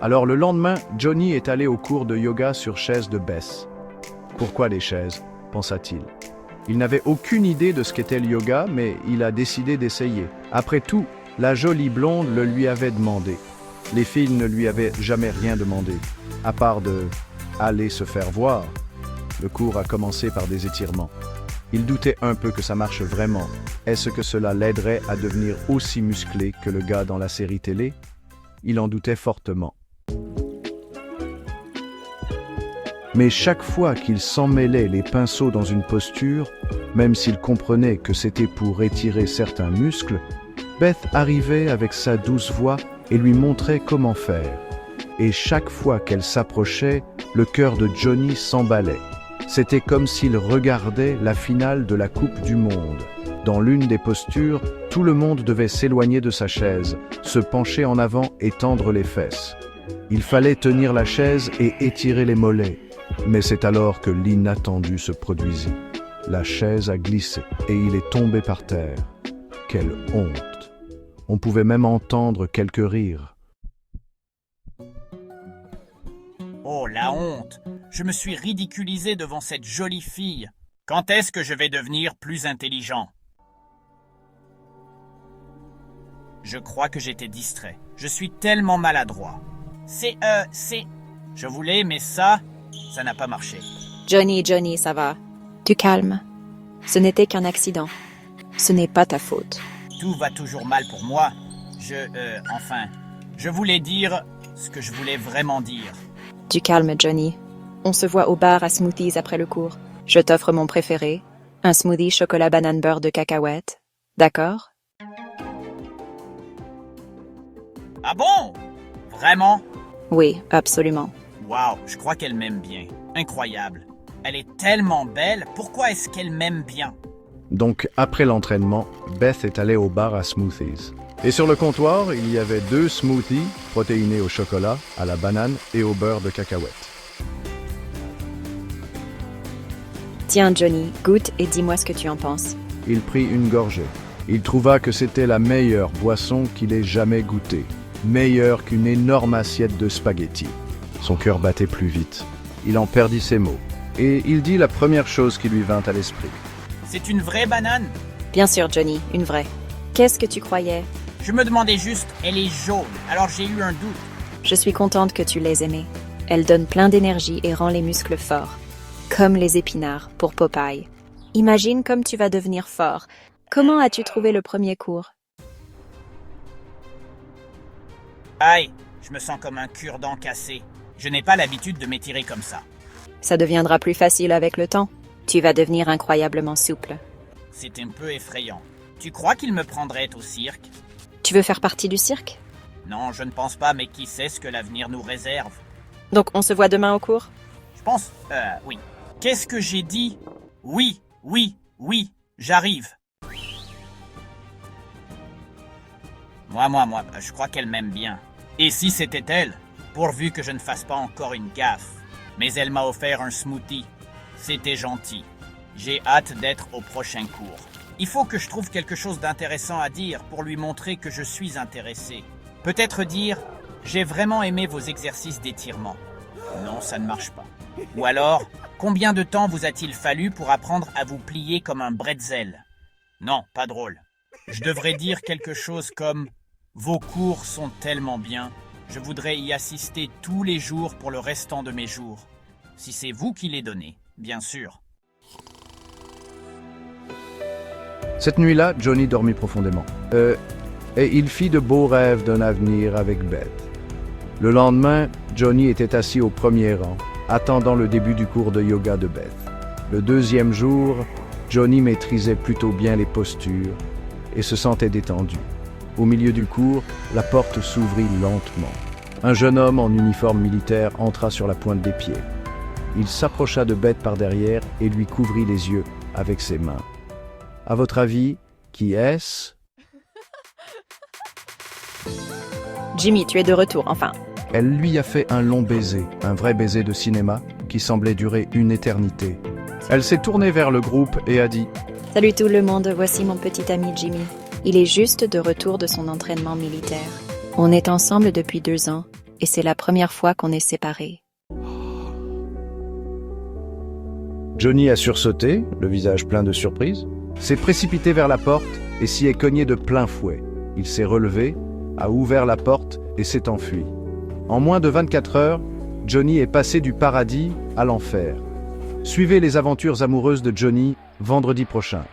Alors le lendemain, Johnny est allé au cours de yoga sur chaise de Beth. Pourquoi les chaises, pensa-t-il. Il n'avait aucune idée de ce qu'était le yoga, mais il a décidé d'essayer. Après tout, la jolie blonde le lui avait demandé. Les filles ne lui avaient jamais rien demandé, à part de aller se faire voir. Le cours a commencé par des étirements. Il doutait un peu que ça marche vraiment. Est-ce que cela l'aiderait à devenir aussi musclé que le gars dans la série télé? Il en doutait fortement. Mais chaque fois qu'il s'emmêlait les pinceaux dans une posture, même s'il comprenait que c'était pour étirer certains muscles, Beth arrivait avec sa douce voix et lui montrait comment faire. Et chaque fois qu'elle s'approchait, le cœur de Johnny s'emballait. C'était comme s'il regardait la finale de la Coupe du Monde. Dans l'une des postures, tout le monde devait s'éloigner de sa chaise, se pencher en avant et tendre les fesses. Il fallait tenir la chaise et étirer les mollets. Mais c'est alors que l'inattendu se produisit. La chaise a glissé et il est tombé par terre. Quelle honte! On pouvait même entendre quelques rires. Oh, la honte! Je me suis ridiculisé devant cette jolie fille. Quand est-ce que je vais devenir plus intelligent? Je crois que j'étais distrait. Je suis tellement maladroit. Je voulais, mais ça n'a pas marché. Johnny, ça va. Tu calmes. Ce n'était qu'un accident. Ce n'est pas ta faute. Tout va toujours mal pour moi. Je voulais dire ce que je voulais vraiment dire. Tu calmes, Johnny. On se voit au bar à smoothies après le cours. Je t'offre mon préféré, un smoothie chocolat banane beurre de cacahuètes. D'accord? Ah bon? Vraiment? Oui, absolument. Waouh, je crois qu'elle m'aime bien. Incroyable. Elle est tellement belle, pourquoi est-ce qu'elle m'aime bien? Donc, après l'entraînement, Beth est allée au bar à smoothies. Et sur le comptoir, il y avait 2 smoothies protéinés au chocolat, à la banane et au beurre de cacahuètes. Tiens, Johnny, goûte et dis-moi ce que tu en penses. Il prit une gorgée. Il trouva que c'était la meilleure boisson qu'il ait jamais goûtée. Meilleure qu'une énorme assiette de spaghettis. Son cœur battait plus vite. Il en perdit ses mots. Et il dit la première chose qui lui vint à l'esprit. C'est une vraie banane? Bien sûr, Johnny, une vraie. Qu'est-ce que tu croyais? Je me demandais juste, elle est jaune, alors j'ai eu un doute. Je suis contente que tu les aimais. Elle donne plein d'énergie et rend les muscles forts. Comme les épinards pour Popeye. Imagine comme tu vas devenir fort. Comment as-tu trouvé le premier cours? Aïe, je me sens comme un cure-dent cassé. Je n'ai pas l'habitude de m'étirer comme ça. Ça deviendra plus facile avec le temps. Tu vas devenir incroyablement souple. C'est un peu effrayant. Tu crois qu'il me prendrait au cirque? Tu veux faire partie du cirque? Non, je ne pense pas, mais qui sait ce que l'avenir nous réserve? Donc on se voit demain au cours? Je pense, oui. Qu'est-ce que j'ai dit? Oui, j'arrive. Moi, je crois qu'elle m'aime bien. Et si c'était elle? Pourvu que je ne fasse pas encore une gaffe. Mais elle m'a offert un smoothie. C'était gentil. J'ai hâte d'être au prochain cours. Il faut que je trouve quelque chose d'intéressant à dire pour lui montrer que je suis intéressé. Peut-être dire « J'ai vraiment aimé vos exercices d'étirement ». Non, ça ne marche pas. Ou alors « Combien de temps vous a-t-il fallu pour apprendre à vous plier comme un bretzel ?» Non, pas drôle. Je devrais dire quelque chose comme « Vos cours sont tellement bien, je voudrais y assister tous les jours pour le restant de mes jours. » Si c'est vous qui les donnez, bien sûr. Cette nuit-là, Johnny dormit profondément. Et il fit de beaux rêves d'un avenir avec Beth. Le lendemain, Johnny était assis au premier rang, attendant le début du cours de yoga de Beth. Le deuxième jour, Johnny maîtrisait plutôt bien les postures et se sentait détendu. Au milieu du cours, la porte s'ouvrit lentement. Un jeune homme en uniforme militaire entra sur la pointe des pieds. Il s'approcha de Beth par derrière et lui couvrit les yeux avec ses mains. À votre avis, qui est-ce? Jimmy, tu es de retour, enfin. Elle lui a fait un long baiser, un vrai baiser de cinéma qui semblait durer une éternité. Elle s'est tournée vers le groupe et a dit « Salut tout le monde, voici mon petit ami Jimmy. Il est juste de retour de son entraînement militaire. On est ensemble depuis 2 ans et c'est la première fois qu'on est séparés. Johnny a sursauté, le visage plein de surprise, s'est précipité vers la porte et s'y est cogné de plein fouet. Il s'est relevé, a ouvert la porte et s'est enfui. En moins de 24 heures, Johnny est passé du paradis à l'enfer. Suivez les aventures amoureuses de Johnny vendredi prochain.